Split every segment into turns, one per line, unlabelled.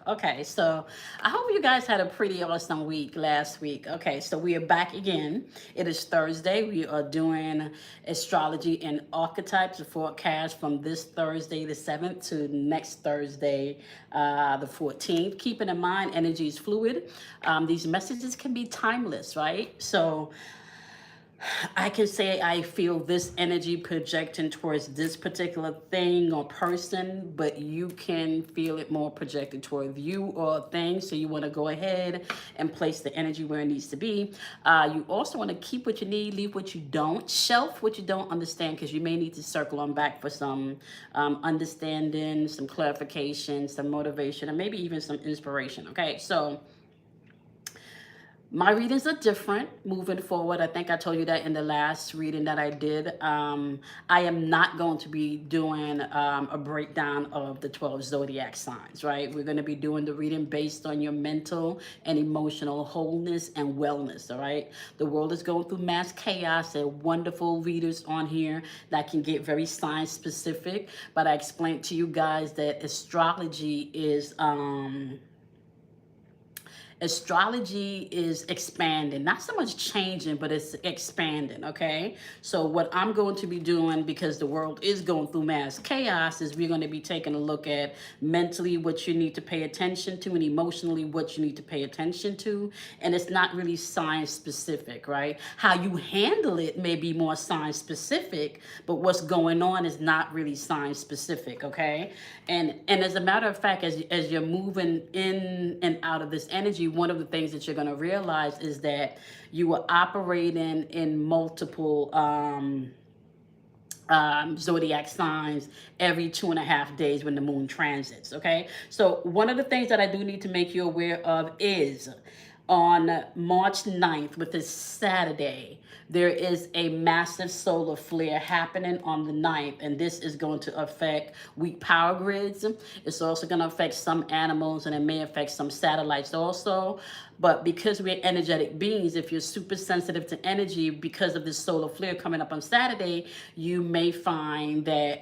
Okay, so I hope you guys had a pretty awesome week last week. Okay, so we are back again. It is Thursday. We are doing astrology and archetypes, the forecast from this Thursday, the 7th, to next Thursday, the 14th. Keeping in mind, energy is fluid. These messages can be timeless, right? So, I can say I feel this energy projecting towards this particular thing or person, but you can feel it more projected toward you or thing. So you want to go ahead and place the energy where it needs to be. You also want to keep what you need, leave what you don't, shelf what you don't understand, because you may need to circle on back for some understanding, some clarification, some motivation, and maybe even some inspiration. Okay, so my readings are different moving forward. I think I told you that in the last reading that I did. I am not going to be doing a breakdown of the 12 zodiac signs, right? We're going to be doing the reading based on your mental and emotional wholeness and wellness, all right? The world is going through mass chaos. There are wonderful readers on here that can get very science specific, but I explained to you guys that astrology is expanding, not so much changing, but it's expanding. Okay, so what I'm going to be doing, because the world is going through mass chaos, is we're going to be taking a look at mentally what you need to pay attention to and emotionally what you need to pay attention to. And it's not really science specific, right? How you handle it may be more science specific, but what's going on is not really science specific. Okay, and as a matter of fact, as you're moving in and out of this energy, one of the things that you're going to realize is that you are operating in multiple zodiac signs every 2.5 days when the moon transits. Okay, so one of the things that I do need to make you aware of is on March 9th, which is Saturday, there is a massive solar flare happening on the 9th, and this is going to affect weak power grids. It's also going to affect some animals, and it may affect some satellites also. But because we're energetic beings, if you're super sensitive to energy, because of this solar flare coming up on Saturday, you may find that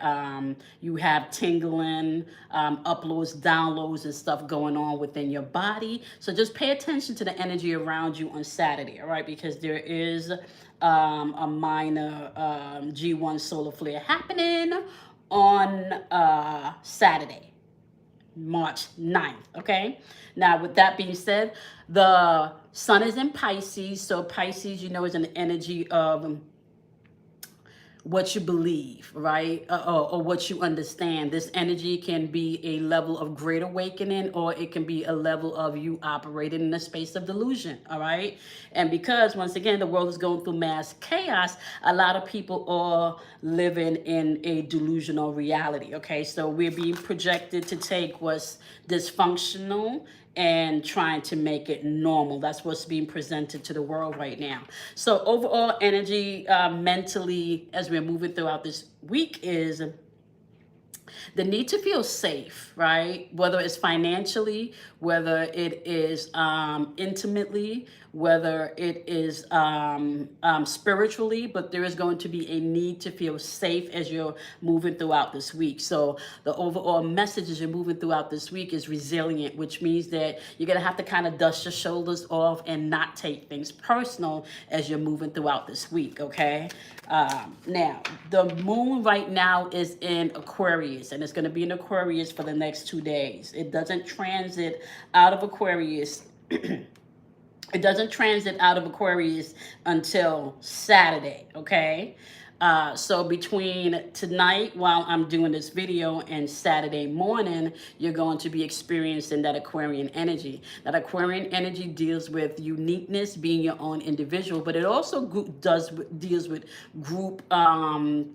you have tingling, uploads, downloads, and stuff going on within your body. So just pay attention to the energy around you on Saturday, all right? Because there is a minor G1 solar flare happening on Saturday. March 9th. Okay, now with that being said, the sun is in Pisces. So Pisces, you know, is an energy of what you believe, right? Or what you understand. This energy can be a level of great awakening, or it can be a level of you operating in a space of delusion, all right? And because, once again, the world is going through mass chaos, a lot of people are living in a delusional reality, okay? So we're being projected to take what's dysfunctional and trying to make it normal. That's what's being presented to the world right now. So overall energy, mentally, as we're moving throughout this week, is the need to feel safe, right? Whether it's financially, whether it is intimately, whether it is spiritually, but there is going to be a need to feel safe as you're moving throughout this week. So the overall message as you're moving throughout this week is resilient, which means that you're going to have to kind of dust your shoulders off and not take things personal as you're moving throughout this week, okay? Now, the moon right now is in Aquarius, and it's going to be in Aquarius for the next 2 days. It doesn't transit out of Aquarius. It doesn't transit out of Aquarius until Saturday, okay? So between tonight, while I'm doing this video, and Saturday morning, you're going to be experiencing that Aquarian energy. That Aquarian energy deals with uniqueness, being your own individual, but it also deals with group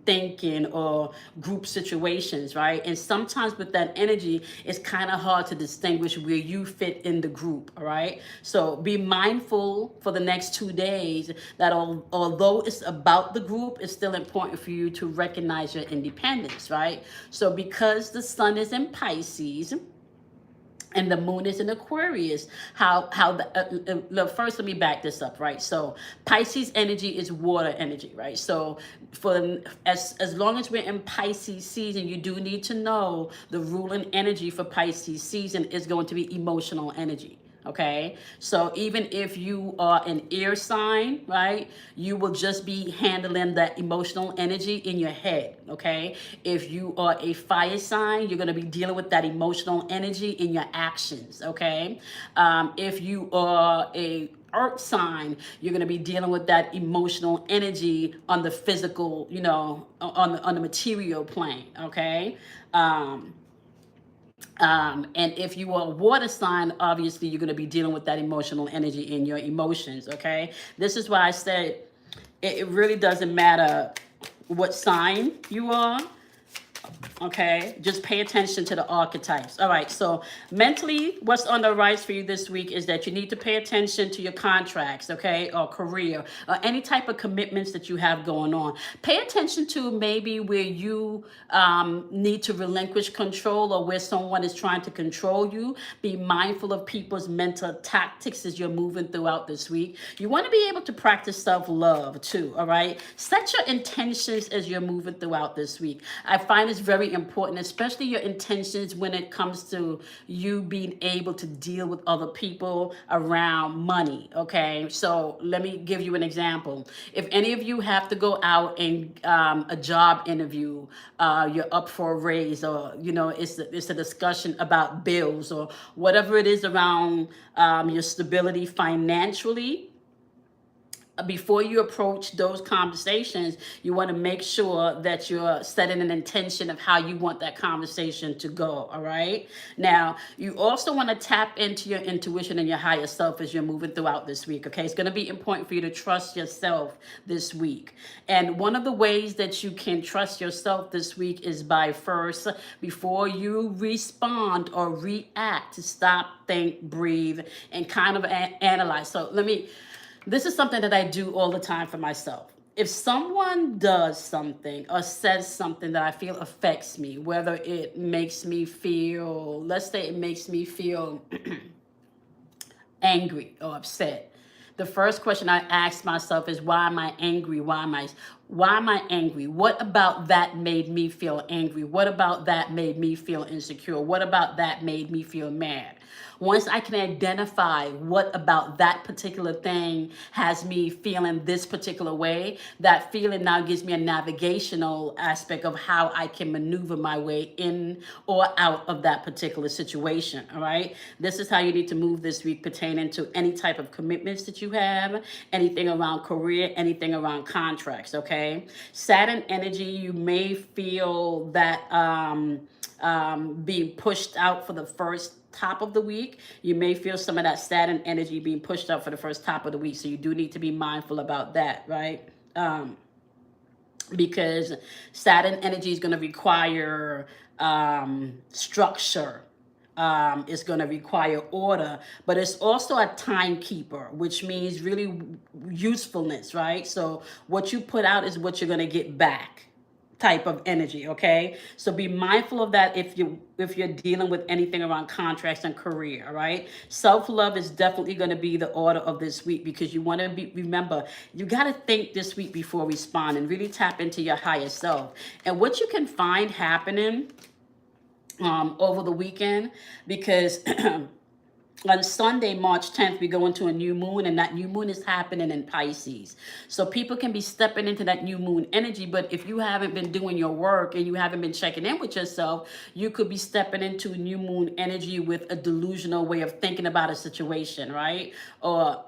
thinking or group situations, right? And sometimes with that energy, it's kind of hard to distinguish where you fit in the group, all right? So be mindful for the next 2 days that although it's about the group, it's still important for you to recognize your independence, right? So because the sun is in Pisces, and the moon is in Aquarius. How the look, first let me back this up, right? So Pisces energy is water energy, right? So for as long as we're in Pisces season, you do need to know the ruling energy for Pisces season is going to be emotional energy. Okay, so even if you are an air sign, right, you will just be handling that emotional energy in your head. Okay, if you are a fire sign, you're going to be dealing with that emotional energy in your actions. Okay, if you are a earth sign, you're going to be dealing with that emotional energy on the physical, on the material plane. Okay. And if you are a water sign, obviously you're going to be dealing with that emotional energy in your emotions. Okay, this is why I said it really doesn't matter what sign you are. Okay, just pay attention to the archetypes. All right, so mentally, what's on the rise for you this week is that you need to pay attention to your contracts, okay, or career, or any type of commitments that you have going on. Pay attention to maybe where you need to relinquish control, or where someone is trying to control you. Be mindful of people's mental tactics as you're moving throughout this week. You want to be able to practice self-love too, all right? Set your intentions as you're moving throughout this week. I find it's very important, especially your intentions when it comes to you being able to deal with other people around money. Okay, so let me give you an example. If any of you have to go out and a job interview, you're up for a raise, or it's a discussion about bills or whatever it is around your stability financially, before you approach those conversations, you want to make sure that you're setting an intention of how you want that conversation to go. All right. Now, you also want to tap into your intuition and your higher self as you're moving throughout this week. Okay. It's going to be important for you to trust yourself this week. And one of the ways that you can trust yourself this week is by first, before you respond or react, to stop, think, breathe, and kind of analyze. So this is something that I do all the time for myself. If someone does something or says something that I feel affects me, whether it makes me feel, let's say it makes me feel angry or upset, the first question I ask myself is, why am I angry? Why am I angry? What about that made me feel angry? What about that made me feel insecure? What about that made me feel mad? Once I can identify what about that particular thing has me feeling this particular way, that feeling now gives me a navigational aspect of how I can maneuver my way in or out of that particular situation. All right. This is how you need to move this week pertaining to any type of commitments that you have, anything around career, anything around contracts. Okay. Saturn energy, you may feel that being pushed out for the first top of the week. You may feel some of that Saturn energy being pushed up for the first top of the week. So you do need to be mindful about that, right? Because Saturn energy is going to require structure. It's going to require order, but it's also a timekeeper, which means really usefulness, right? So what you put out is what you're going to get back, type of energy. Okay, so be mindful of that if you're dealing with anything around contracts and career. All right, self-love is definitely going to be the order of this week, because you want to remember, you got to think this week before responding. Really tap into your higher self. And what you can find happening over the weekend, because on Sunday, March 10th, we go into a new moon, and that new moon is happening in Pisces. So people can be stepping into that new moon energy, but if you haven't been doing your work and you haven't been checking in with yourself, you could be stepping into a new moon energy with a delusional way of thinking about a situation, right? Or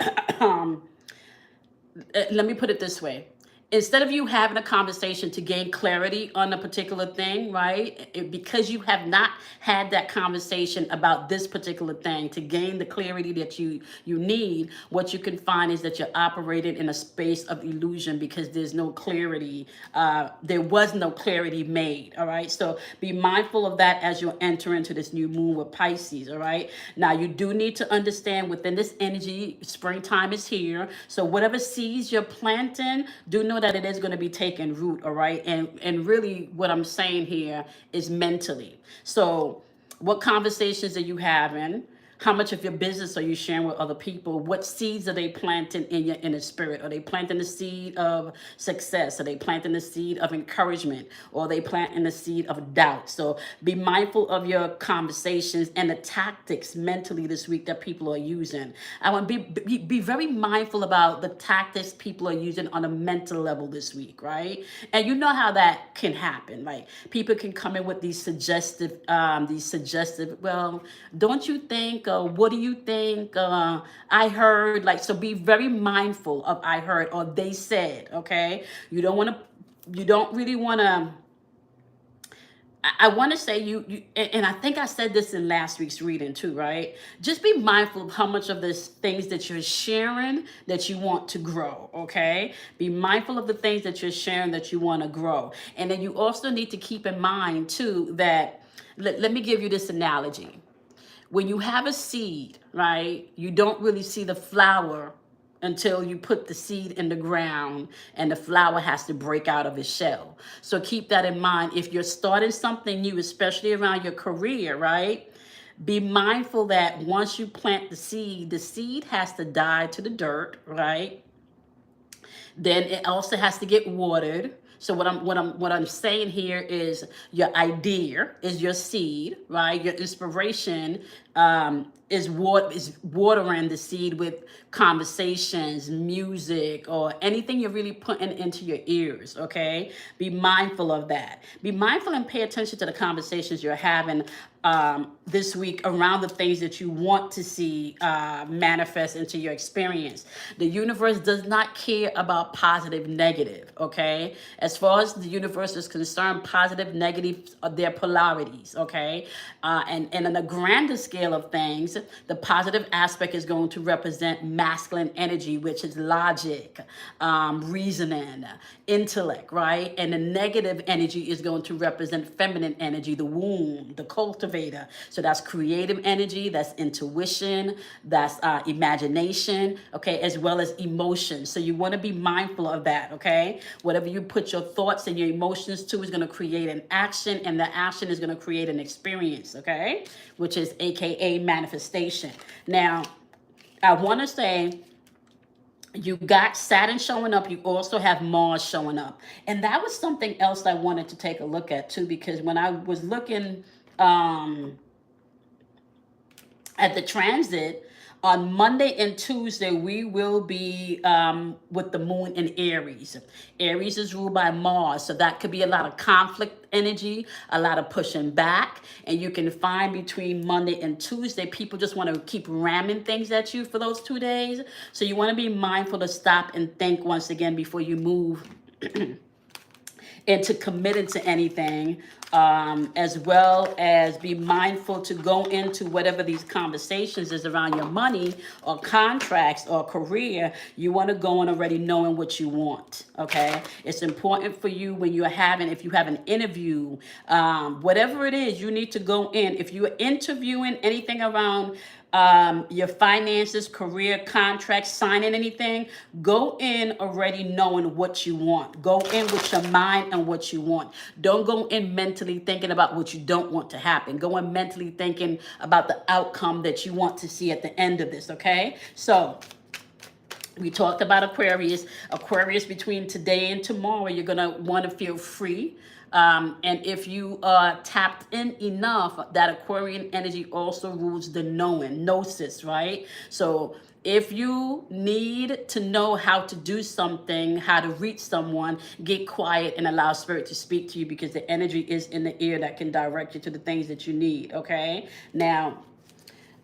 let me put it this way. Instead of you having a conversation to gain clarity on a particular thing, right? Because you have not had that conversation about this particular thing to gain the clarity that you need, what you can find is that you're operating in a space of illusion, because there's no clarity. There was no clarity made, all right? So be mindful of that as you enter into this new moon with Pisces, all right? Now, you do need to understand within this energy, springtime is here. So whatever seeds you're planting, do know that it is going to be taking root, all right? And really what I'm saying here is mentally. So What conversations are you having? How much of your business are you sharing with other people? What seeds are they planting in your inner spirit? Are they planting the seed of success? Are they planting the seed of encouragement? Or are they planting the seed of doubt? So be mindful of your conversations and the tactics mentally this week that people are using. I want to be very mindful about the tactics people are using on a mental level this week, right? And you know how that can happen. Like people can come in with well, don't you think, what do you think, I heard, like, so be very mindful of I heard or they said, okay? You don't really want to, I want to say and I think I said this in last week's reading too, right? Just be mindful of how much of this things that you're sharing that you want to grow, okay? Be mindful of the things that you're sharing that you want to grow. And then you also need to keep in mind too that, let me give you this analogy. When you have a seed, right, you don't really see the flower until you put the seed in the ground and the flower has to break out of its shell. So keep that in mind. If you're starting something new, especially around your career, right, be mindful that once you plant the seed has to die to the dirt, right? Then it also has to get watered. So what I'm saying here is your idea is your seed, right? Your inspiration is watering the seed with conversations, music, or anything you're really putting into your ears. Okay, be mindful of that. Be mindful and pay attention to the conversations you're having this week around the things that you want to see manifest into your experience. The universe does not care about positive, negative, okay? As far as the universe is concerned, positive, negative are their polarities, okay? And on a grander scale of things, the positive aspect is going to represent masculine energy, which is logic, reasoning, intellect, right? And the negative energy is going to represent feminine energy, the womb, the cultivator. So that's creative energy, that's intuition, that's imagination, okay, as well as emotion. So you want to be mindful of that, okay? Whatever you put your thoughts and your emotions to is going to create an action, and the action is going to create an experience, okay? Which is AKA manifestation. Now, I want to say, you got Saturn showing up, you also have Mars showing up. And that was something else I wanted to take a look at too, because when I was looking at the transit, on Monday and Tuesday, we will be with the moon in Aries. Aries is ruled by Mars, so that could be a lot of conflict energy, a lot of pushing back. And you can find between Monday and Tuesday, people just want to keep ramming things at you for those 2 days. So you want to be mindful to stop and think once again before you move into committing to anything, as well as be mindful to go into whatever these conversations is around your money or contracts or career. You want to go in already knowing what you want, okay? It's important for you when you're if you have an interview, whatever it is, you need to go in. If you're interviewing anything around your finances, career, contracts, signing anything, go in already knowing what you want. Go in with your mind and what you want. Don't go in mentally thinking about what you don't want to happen. Go in mentally thinking about the outcome that you want to see at the end of this, okay? So we talked about Aquarius. Aquarius, between today and tomorrow, you're going to want to feel free. And if you are tapped in enough, that Aquarian energy also rules the knowing, gnosis, right? So if you need to know how to do something, how to reach someone, get quiet and allow spirit to speak to you, because the energy is in the ear that can direct you to the things that you need, okay? Now,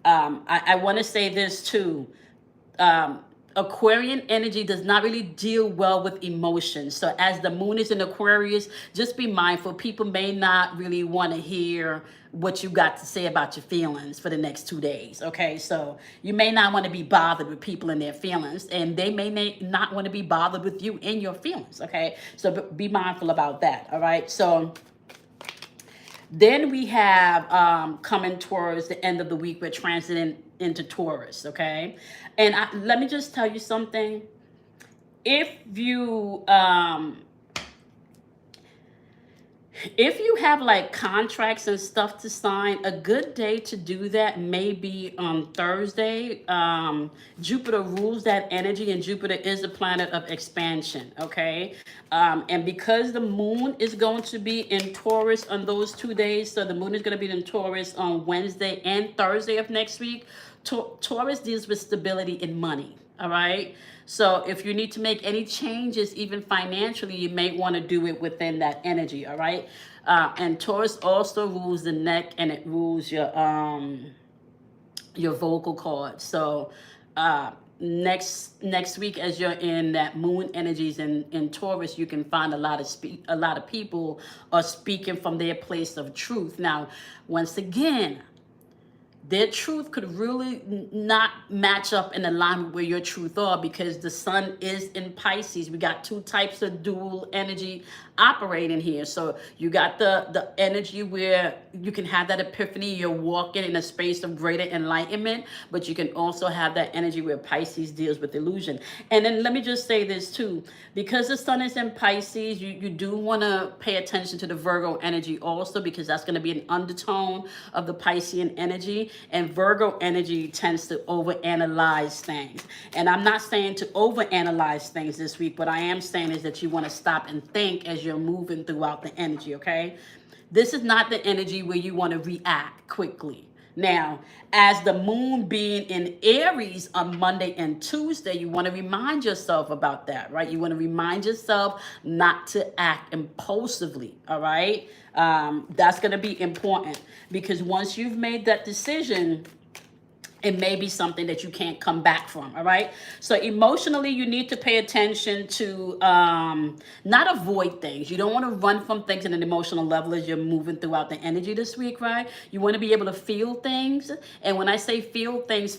I want to say this too. Aquarian energy does not really deal well with emotions. So as the moon is in Aquarius, just be mindful. People may not really want to hear what you got to say about your feelings for the next 2 days. Okay, so you may not want to be bothered with people and their feelings, and they may not want to be bothered with you and your feelings. Okay, so be mindful about that. All right, so then we have coming towards the end of the week, we're transiting into Taurus, okay? And let me just tell you something. If you If you have like contracts and stuff to sign, a good day to do that may be on Thursday. Jupiter rules that energy, and Jupiter is a planet of expansion. Okay, and because the moon is going to be in Taurus on those 2 days, so the moon is going to be in Taurus on Wednesday and Thursday of next week. Taurus deals with stability in money. All right. So if you need to make any changes, even financially, you may want to do it within that energy. All right. And Taurus also rules the neck, and it rules your vocal cords. So next week, as you're in that moon energies in Taurus, you can find a lot of people are speaking from their place of truth. Now, once again, their truth could really not match up in alignment where your truth are, because the sun is in Pisces. We got two types of dual energy operating here. So you got the energy where you can have that epiphany, you're walking in a space of greater enlightenment, but you can also have that energy where Pisces deals with illusion. And then let me just say this too, because the sun is in Pisces, you do want to pay attention to the Virgo energy also, because that's going to be an undertone of the Piscean energy. And Virgo energy tends to overanalyze things. And I'm not saying to overanalyze things this week, but I am saying is that you want to stop and think as you're moving throughout the energy, okay? This is not the energy where you want to react quickly. Now, as the moon being in Aries on Monday and Tuesday, you want to remind yourself about that, right? You want to remind yourself not to act impulsively, all right? That's going to be important, because once you've made that decision, it may be something that you can't come back from. All right. So emotionally, you need to pay attention to not avoid things. You don't want to run from things at an emotional level as you're moving throughout the energy this week, right? You want to be able to feel things. And when I say feel things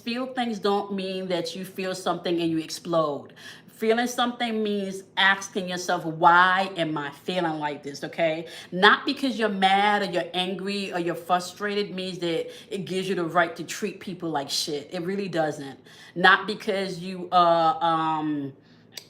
don't mean that you feel something and you explode. Feeling something means asking yourself, why am I feeling like this, okay? Not because you're mad or you're angry or you're frustrated means that it gives you the right to treat people like shit. It really doesn't. Not because you are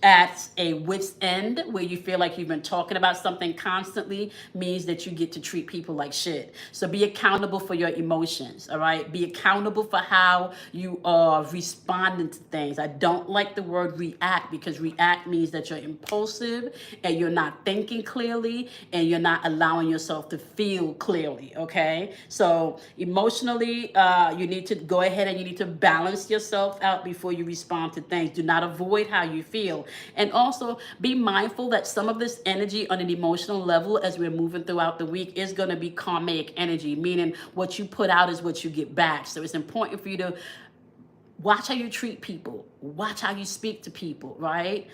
at a wit's end where you feel like you've been talking about something constantly means that you get to treat people like shit. So be accountable for your emotions, all right? Be accountable for how you are responding to things. I don't like the word react, because react means that you're impulsive and you're not thinking clearly and you're not allowing yourself to feel clearly, okay? So emotionally, you need to go ahead and you need to balance yourself out before you respond to things. Do not avoid how you feel. And also be mindful that some of this energy on an emotional level as we're moving throughout the week is going to be karmic energy, meaning what you put out is what you get back. So it's important for you to watch how you treat people, watch how you speak to people, right?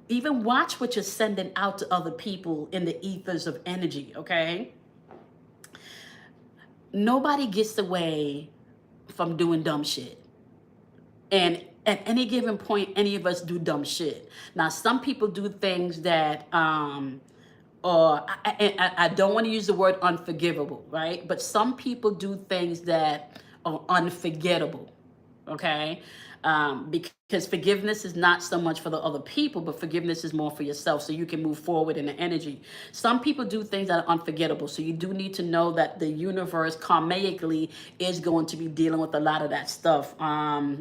Even watch what you're sending out to other people in the ethers of energy, okay? Nobody gets away from doing dumb shit. And at any given point, any of us do dumb shit. Now, some people do things that, or I don't want to use the word unforgivable, right? But some people do things that are unforgettable, okay? Because forgiveness is not so much for the other people, but forgiveness is more for yourself, so you can move forward in the energy. Some people do things that are unforgettable, so you do need to know that the universe karmically is going to be dealing with a lot of that stuff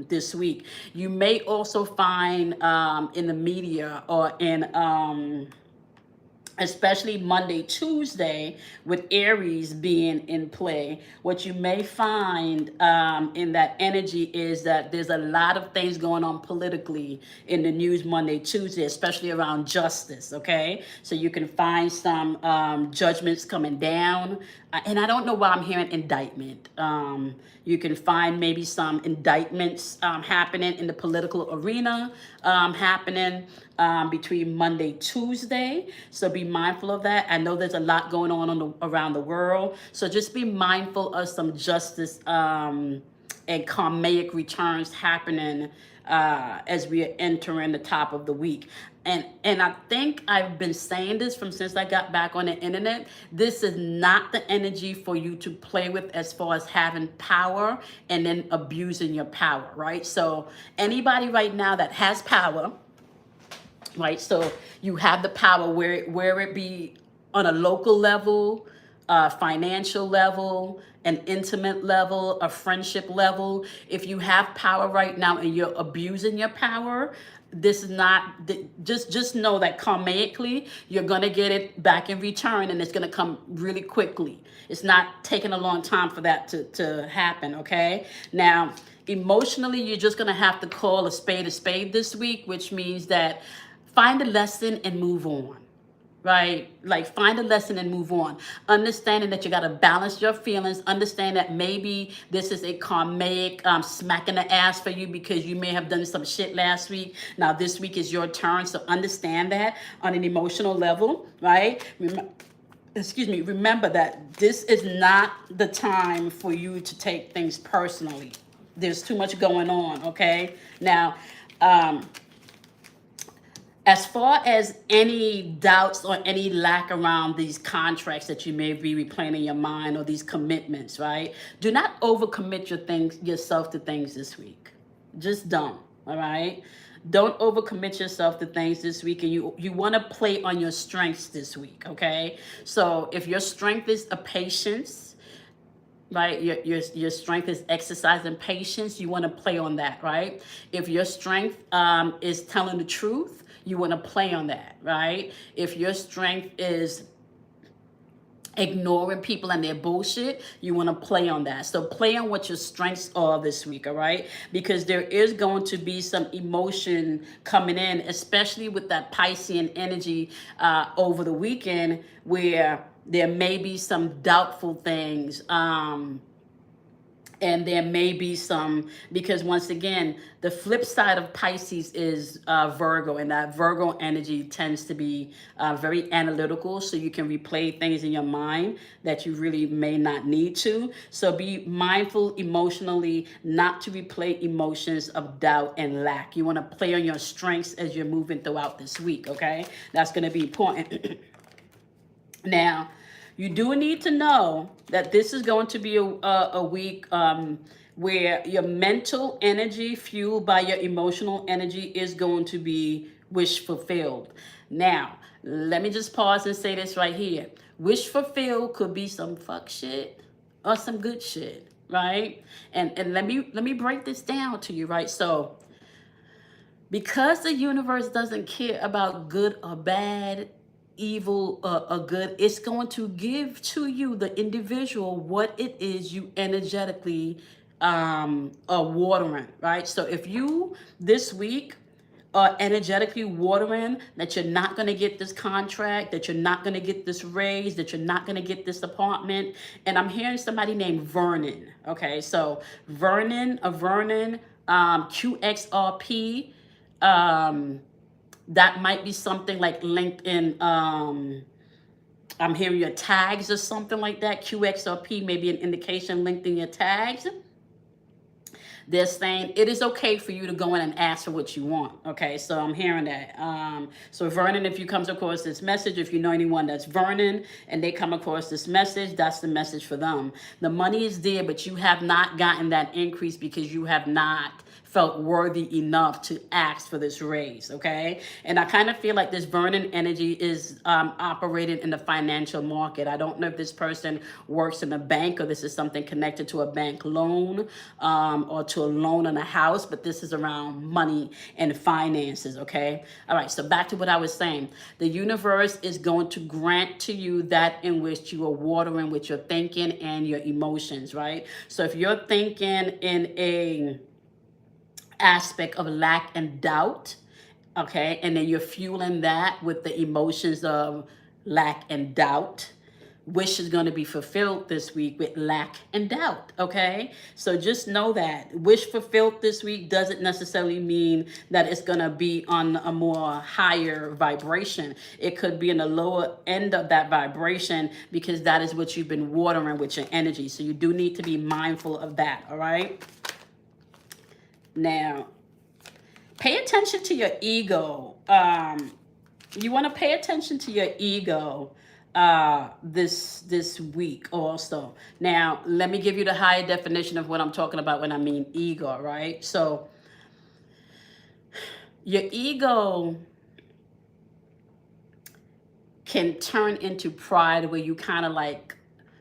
this week. You may also find in the media or in especially Monday, Tuesday, with Aries being in play, what you may find in that energy is that there's a lot of things going on politically in the news Monday, Tuesday, especially around justice, okay? So you can find some judgments coming down. And I don't know why I'm hearing indictment. You can find maybe some indictments happening in the political arena happening between Monday, Tuesday. So be mindful of that. I know there's a lot going on around the world. So just be mindful of some justice and karmic returns happening as we are entering the top of the week. And I think I've been saying this from since I got back on the internet. This is not the energy for you to play with as far as having power and then abusing your power, right? So anybody right now that has power, right? So you have the power where it be on a local level, financial level, an intimate level, a friendship level. If you have power right now and you're abusing your power, this is not, just know that karmically you're going to get it back in return, and it's going to come really quickly. It's not taking a long time for that to happen. Okay, now emotionally you're just going to have to call a spade this week, which means that find a lesson and move on, right? Like find a lesson and move on. Understanding that you got to balance your feelings. Understand that maybe this is a karmic smack in the ass for you because you may have done some shit last week. Now this week is your turn. So understand that on an emotional level, right? Excuse me. Remember that this is not the time for you to take things personally. There's too much going on, okay? Now, as far as any doubts or any lack around these contracts that you may be replaying in your mind, or these commitments, right? Do not overcommit yourself to things this week. Just don't, all right? Don't overcommit yourself to things this week, and you want to play on your strengths this week, okay? So if your strength is a patience, right? Your strength is exercising patience. You want to play on that, right? If your strength is telling the truth, you want to play on that, right? If your strength is ignoring people and their bullshit, you want to play on that. So play on what your strengths are this week, all right? Because there is going to be some emotion coming in, especially with that Piscean energy over the weekend, where there may be some doubtful things. And there may be some, because once again, the flip side of Pisces is Virgo, and that Virgo energy tends to be very analytical, so you can replay things in your mind that you really may not need to. So be mindful emotionally not to replay emotions of doubt and lack. You want to play on your strengths as you're moving throughout this week, okay? That's going to be important. Now, you do need to know that this is going to be a week where your mental energy fueled by your emotional energy is going to be wish fulfilled. Now, let me just pause and say this right here. Wish fulfilled could be some fuck shit or some good shit, right? And let me break this down to you, right? So, because the universe doesn't care about good or bad, evil or good, it's going to give to you, the individual, what it is you energetically are watering, right? So if you this week are energetically watering that you're not going to get this contract, that you're not going to get this raise, that you're not going to get this apartment, and I'm hearing somebody named Vernon, okay? So Vernon, QXRP, that might be something like LinkedIn. I'm hearing your tags or something like that. QXRP may be an indication linked in your tags. They're saying it is okay for you to go in and ask for what you want. Okay, so I'm hearing that. So Vernon, if you come across this message, if you know anyone that's Vernon and they come across this message, that's the message for them. The money is there, but you have not gotten that increase because you have not felt worthy enough to ask for this raise, okay? And I kind of feel like this Vernon energy is operating in the financial market. I don't know if this person works in a bank, or this is something connected to a bank loan or to a loan on a house, but this is around money and finances, okay? All right, so back to what I was saying. The universe is going to grant to you that in which you are watering with your thinking and your emotions, right? So if you're thinking in a aspect of lack and doubt, okay, and then you're fueling that with the emotions of lack and doubt, wish is going to be fulfilled this week with lack and doubt, okay? So just know that wish fulfilled this week doesn't necessarily mean that it's going to be on a more higher vibration. It could be in the lower end of that vibration because that is what you've been watering with your energy. So you do need to be mindful of that, all right? Now, pay attention to your ego. You want to pay attention to your ego this week also. Now, let me give you the higher definition of what I'm talking about when I mean ego, right? So, your ego can turn into pride, where you kind of like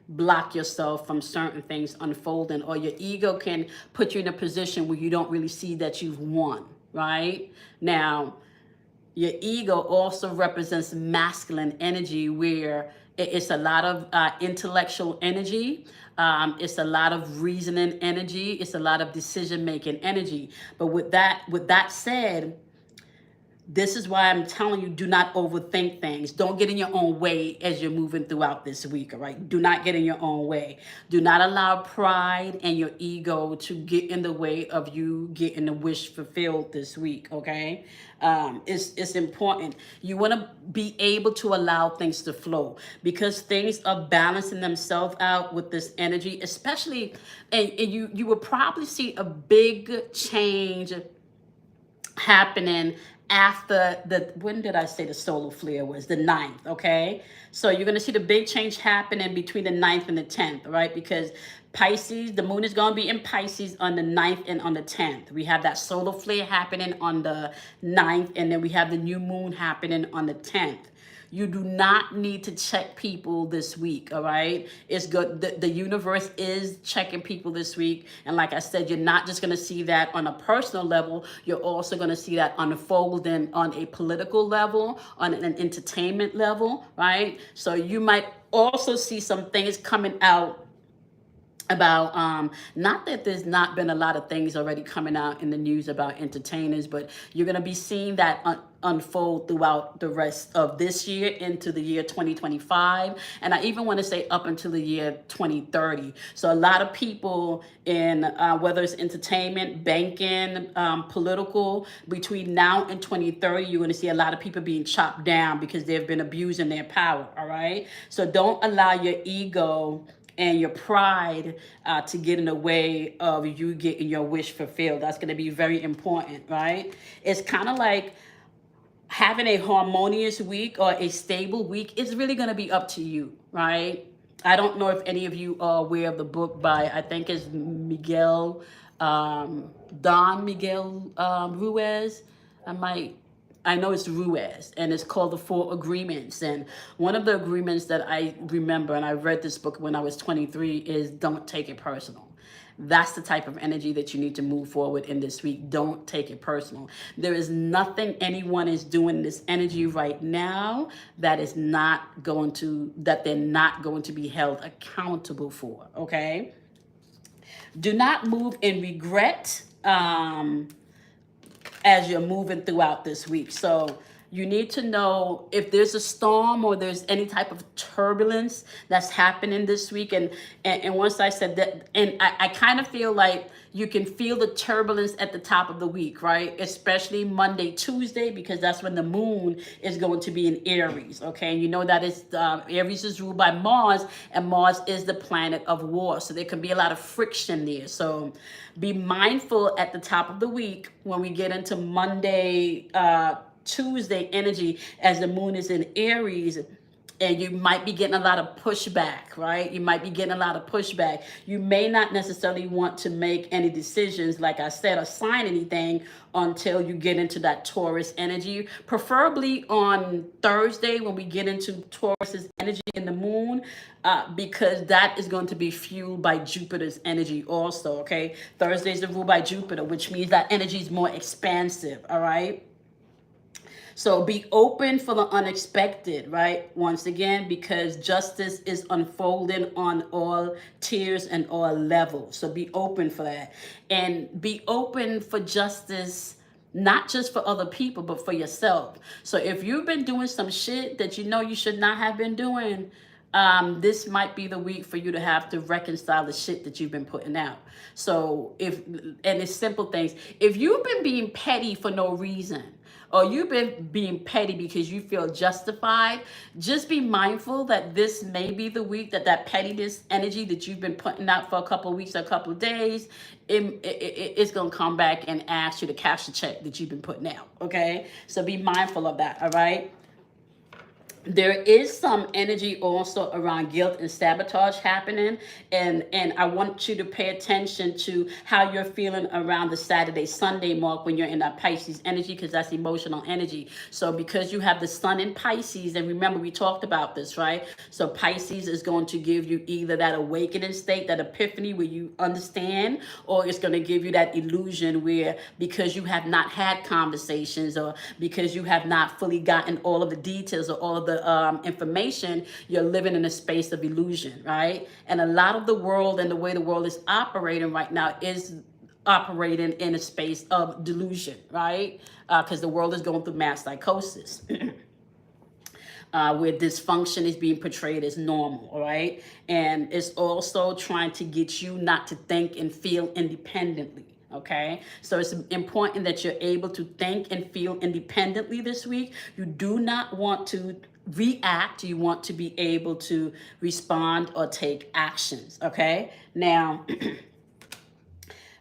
block yourself from certain things unfolding, or your ego can put you in a position where you don't really see that you've won, right? Now, your ego also represents masculine energy, where it's a lot of intellectual energy. It's a lot of reasoning energy. It's a lot of decision making energy. But with that said, this is why I'm telling you, do not overthink things. Don't get in your own way as you're moving throughout this week, all right? Do not get in your own way. Do not allow pride and your ego to get in the way of you getting the wish fulfilled this week, okay? It's important. You want to be able to allow things to flow, because things are balancing themselves out with this energy, especially, and you will probably see a big change happening after the, when did I say the solar flare was? The 9th, okay? So you're going to see the big change happening between the 9th and the 10th, right? Because Pisces, the moon is going to be in Pisces on the 9th and on the 10th. We have that solar flare happening on the 9th, and then we have the new moon happening on the 10th. You do not need to check people this week, all right? It's good. The universe is checking people this week. And like I said, you're not just going to see that on a personal level. You're also going to see that unfolding on a political level, on an entertainment level, right? So you might also see some things coming out about not that there's not been a lot of things already coming out in the news about entertainers, but you're going to be seeing that unfold throughout the rest of this year into the year 2025, and I even want to say up until the year 2030. So a lot of people in whether it's entertainment, banking, political, between now and 2030, you're going to see a lot of people being chopped down because they've been abusing their power, all right? So don't allow your ego and your pride to get in the way of you getting your wish fulfilled. That's going to be very important, right? It's kind of like having a harmonious week or a stable week. It's really going to be up to you, right? I don't know if any of you are aware of the book by, I think it's Miguel, Don Miguel Ruiz. I know it's Ruiz, and it's called The Four Agreements. And one of the agreements that I remember, and I read this book when I was 23, is don't take it personal. That's the type of energy that you need to move forward in this week. Don't take it personal. There is nothing anyone is doing this energy right now that is not going to, that they're not going to be held accountable for, okay? Do not move in regret. As you're moving throughout this week. So you need to know if there's a storm or there's any type of turbulence that's happening this week. And once I said that, and I kind of feel like you can feel the turbulence at the top of the week, right? Especially Monday, Tuesday, because that's when the moon is going to be in Aries, okay? And you know that is Aries is ruled by Mars, and Mars is the planet of war. So there can be a lot of friction there. So be mindful at the top of the week when we get into Monday, Tuesday energy, as the moon is in Aries, and you might be getting a lot of pushback, right? You might be getting a lot of pushback. You may not necessarily want to make any decisions, like I said, or sign anything until you get into that Taurus energy, preferably on Thursday when we get into Taurus's energy in the moon, because that is going to be fueled by Jupiter's energy also, okay? Thursday is ruled by Jupiter, which means that energy is more expansive, all right? So be open for the unexpected, right? Once again, because justice is unfolding on all tiers and all levels. So be open for that. And be open for justice, not just for other people, but for yourself. So if you've been doing some shit that you know you should not have been doing, this might be the week for you to have to reconcile the shit that you've been putting out. So and it's simple things. If you've been being petty for no reason, or you've been being petty because you feel justified, just be mindful that this may be the week that pettiness energy that you've been putting out for a couple of weeks or a couple of days, it's going to come back and ask you to cash the check that you've been putting out, okay? So be mindful of that, all right? There is some energy also around guilt and sabotage happening, and I want you to pay attention to how you're feeling around the Saturday Sunday mark when you're in that Pisces energy, because that's emotional energy. So because you have the sun in Pisces, and remember we talked about this, right? So Pisces is going to give you either that awakening state, that epiphany where you understand, or it's going to give you that illusion where, because you have not had conversations, or because you have not fully gotten all of the details or all of the information, you're living in a space of illusion, right? And a lot of the world and the way the world is operating right now is operating in a space of delusion, right? Because the world is going through mass psychosis. Where dysfunction is being portrayed as normal, all right? And it's also trying to get you not to think and feel independently. Okay, so it's important that you're able to think and feel independently this week. You do not want to react, you want to be able to respond or take actions. Okay, now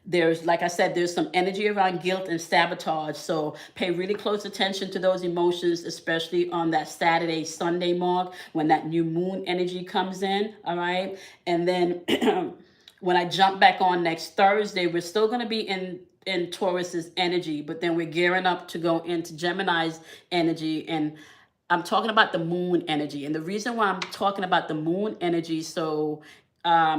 there's, like I said, there's some energy around guilt and sabotage. So pay really close attention to those emotions, especially on that Saturday, Sunday mark when that new moon energy comes in. All right. And then when I jump back on next Thursday, we're still going to be in Taurus's energy, but then we're gearing up to go into Gemini's energy. And I'm talking about the moon energy. And the reason why I'm talking about the moon energy so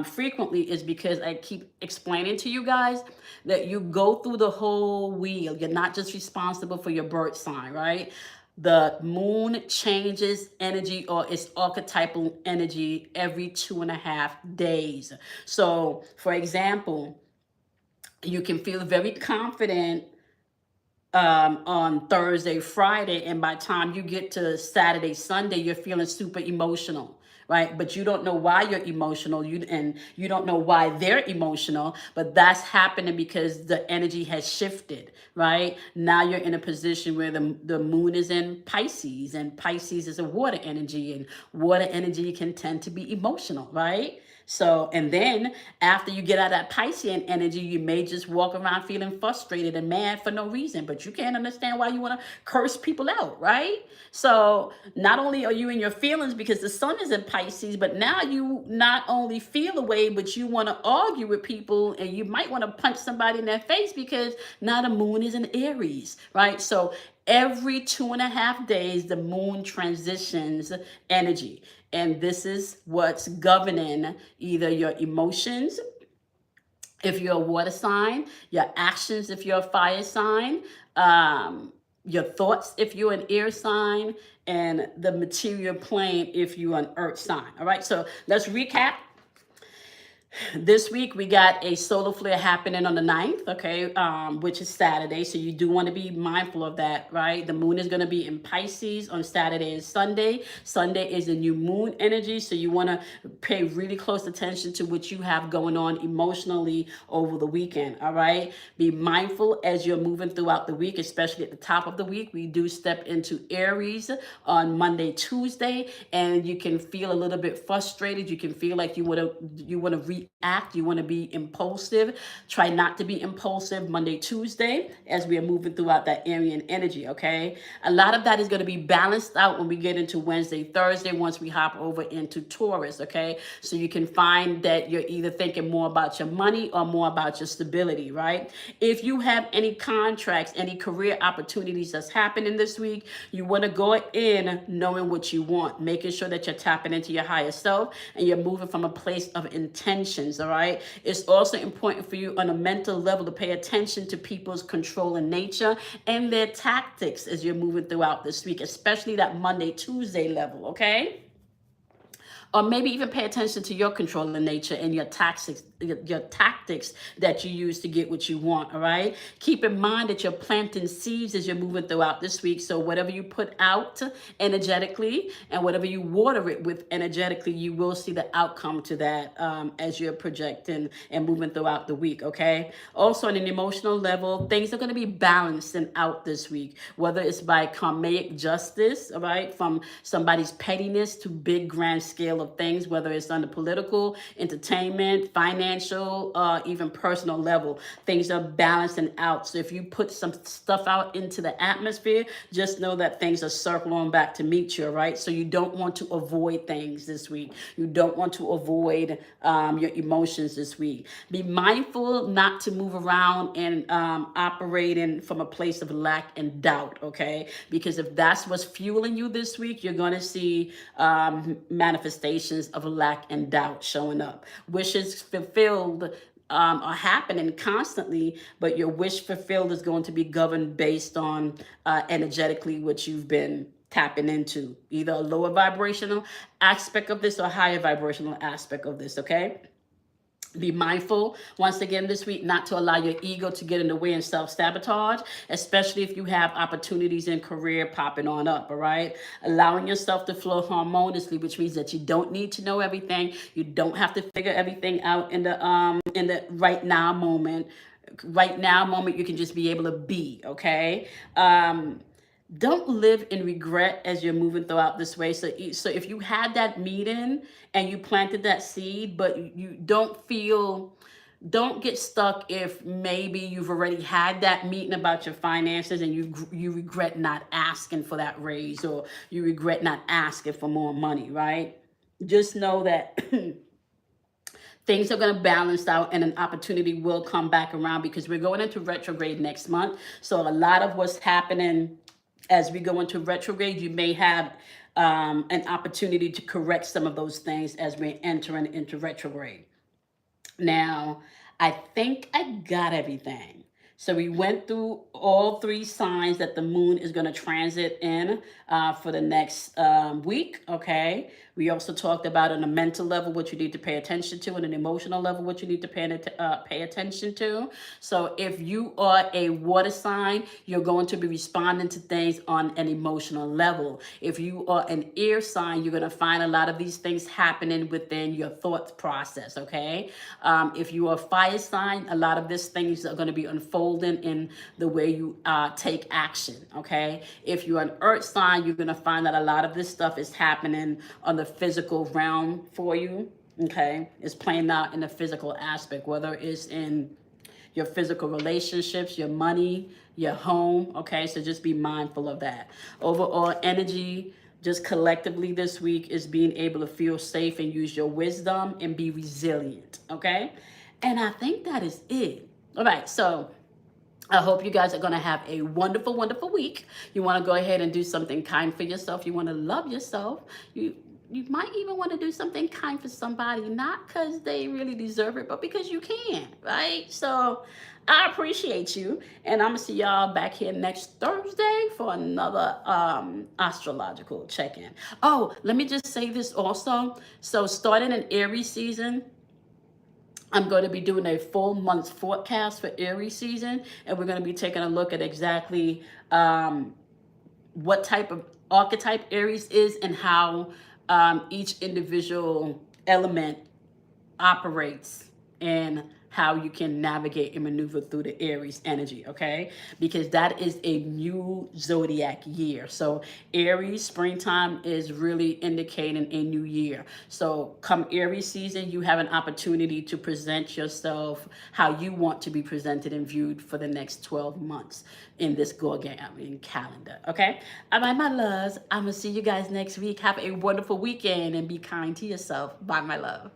frequently is because I keep explaining to you guys that you go through the whole wheel. You're not just responsible for your birth sign, right? The moon changes energy, or its archetypal energy, every 2.5 days. So, for example, you can feel very confident on Thursday, Friday, and by the time you get to Saturday, Sunday, you're feeling super emotional, right? But you don't know why you're emotional. You don't know why they're emotional, but that's happening because the energy has shifted, right? Now you're in a position where the moon is in Pisces, and Pisces is a water energy, and water energy can tend to be emotional, right? So, and then after you get out of that Piscean energy, you may just walk around feeling frustrated and mad for no reason, but you can't understand why you want to curse people out, right? So, not only are you in your feelings because the sun is in Pisces, but now you not only feel the way, but you want to argue with people, and you might want to punch somebody in their face because now the moon is in Aries, right? So, every 2.5 days, the moon transitions energy. And this is what's governing either your emotions, if you're a water sign, your actions, if you're a fire sign, your thoughts, if you're an air sign, and the material plane, if you're an earth sign. All right, so let's recap. This week we got a solar flare happening on the 9th, okay, which is Saturday. So you do want to be mindful of that, right? The moon is going to be in Pisces on Saturday and Sunday. Sunday is a new moon energy, so you want to pay really close attention to what you have going on emotionally over the weekend, all right? Be mindful as you're moving throughout the week, especially at the top of the week. We do step into Aries on Monday, Tuesday, and you can feel a little bit frustrated. You can feel like you want to react, you want to be impulsive. Try not to be impulsive Monday, Tuesday, as we are moving throughout that Aryan energy, okay? A lot of that is going to be balanced out when we get into Wednesday, Thursday, once we hop over into Taurus, okay? So you can find that you're either thinking more about your money or more about your stability, right? If you have any contracts, any career opportunities that's happening this week, you want to go in knowing what you want, making sure that you're tapping into your higher self and you're moving from a place of intentions, all right? It's also important for you on a mental level to pay attention to people's controlling nature and their tactics as you're moving throughout this week, especially that Monday, Tuesday level, okay? Or maybe even pay attention to your controlling nature and your tactics that you use to get what you want. All right. Keep in mind that you're planting seeds as you're moving throughout this week. So whatever you put out energetically and whatever you water it with energetically, you will see the outcome to that as you're projecting and moving throughout the week. Okay. Also, on an emotional level, things are going to be balanced and out this week, whether it's by karmic justice, all right, from somebody's pettiness to big grand scale scale of things, whether it's on the political, entertainment, financial, even personal level. Things are balancing out. So if you put some stuff out into the atmosphere, just know that things are circling back to meet you, right? So you don't want to avoid things this week. You don't want to avoid your emotions this week. Be mindful not to move around and operating from a place of lack and doubt, okay? Because if that's what's fueling you this week, you're going to see manifestations of lack and doubt showing up. Wishes fulfilled are happening constantly, but your wish fulfilled is going to be governed based on energetically what you've been tapping into, either a lower vibrational aspect of this or higher vibrational aspect of this, okay? Be mindful, once again, this week, not to allow your ego to get in the way and self-sabotage, especially if you have opportunities in career popping on up, all right? Allowing yourself to flow harmoniously, which means that you don't need to know everything. You don't have to figure everything out in the right now moment. Right now moment, you can just be able to be, okay? Don't live in regret as you're moving throughout this way. So if you had that meeting and you planted that seed, but you don't get stuck if maybe you've already had that meeting about your finances and you regret not asking for that raise, or you regret not asking for more money, right? Just know that things are going to balance out and an opportunity will come back around, because we're going into retrograde next month. So a lot of what's happening as we go into retrograde, you may have an opportunity to correct some of those things as we're entering into retrograde. Now, I think I got everything. So we went through all three signs that the moon is going to transit in for the next week, okay? We also talked about on a mental level what you need to pay attention to, and an emotional level what you need to pay attention to. So if you are a water sign, you're going to be responding to things on an emotional level. If you are an air sign, you're going to find a lot of these things happening within your thought process, okay? If you are a fire sign, a lot of these things are going to be unfolding in the way you take action, okay? If you're an earth sign, you're going to find that a lot of this stuff is happening on the physical realm for you, okay? It's playing out in the physical aspect, whether it's in your physical relationships, your money, your home, okay? So just be mindful of that. Overall energy, just collectively this week, is being able to feel safe and use your wisdom and be resilient, okay? And I think that is it. All right, so I hope you guys are going to have a wonderful, wonderful week. You want to go ahead and do something kind for yourself. You want to love yourself. You might even want to do something kind for somebody, not because they really deserve it, but because you can, right? So I appreciate you. And I'm going to see y'all back here next Thursday for another astrological check-in. Oh, let me just say this also. So starting in Aries season, I'm going to be doing a full month's forecast for Aries season, and we're going to be taking a look at exactly what type of archetype Aries is and how each individual element operates and how you can navigate and maneuver through the Aries energy, okay? Because that is a new zodiac year. So Aries, springtime, is really indicating a new year. So come Aries season, you have an opportunity to present yourself how you want to be presented and viewed for the next 12 months in this Gorgon calendar, okay? All right, my loves, I'm gonna see you guys next week. Have a wonderful weekend and be kind to yourself. Bye, my love.